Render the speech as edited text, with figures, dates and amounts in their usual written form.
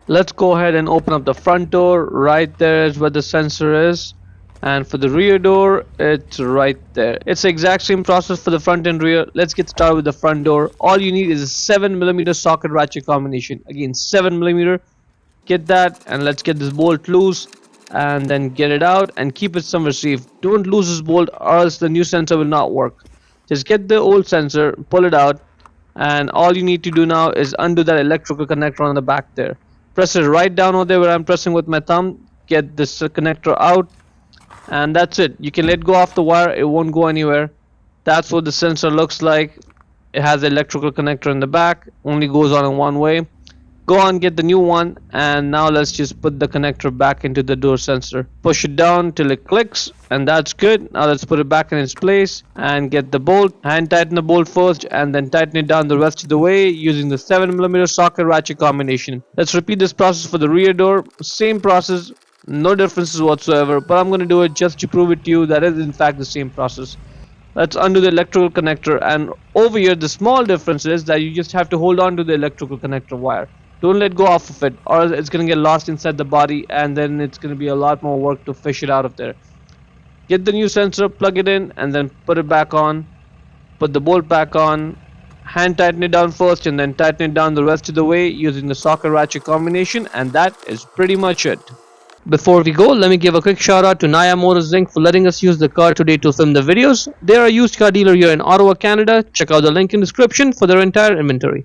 Let's go ahead and open up the front door. Right there is where the sensor is, and for the rear door it's right there. It's the exact same process for the front and rear. Let's get started with the front door. All you need is a 7mm socket ratchet combination. Again, 7mm. Get that, and let's get this bolt loose and then get it out and keep it somewhere safe. Don't lose this bolt or else the new sensor will not work. Just get the old sensor, pull it out, and all you need to do now is undo that electrical connector on the back there. Press it right down over there where I'm pressing with my thumb. Get this connector out, and that's it. You can let go off the wire, it won't go anywhere. That's what the sensor looks like. It has the electrical connector in the back, only goes on in one way. Go on, get the new one, and now let's just put the connector back into the door sensor. Push it down till it clicks, and that's good. Now let's put it back in its place and get the bolt. Hand tighten the bolt first and then tighten it down the rest of the way using the 7mm socket ratchet combination. Let's repeat this process for the rear door. Same process, no differences whatsoever, but I'm going to do it just to prove it to you that it is in fact the same process. Let's undo the electrical connector, and over here the small difference is that you just have to hold on to the electrical connector wire. Don't let go off of it or it's going to get lost inside the body, and then it's going to be a lot more work to fish it out of there. Get the new sensor, plug it in, and then put it back on. Put the bolt back on. Hand tighten it down first and then tighten it down the rest of the way using the socket ratchet combination, and that is pretty much it. Before we go, let me give a quick shout out to Naya Motors Inc. for letting us use the car today to film the videos. They are a used car dealer here in Ottawa, Canada. Check out the link in the description for their entire inventory.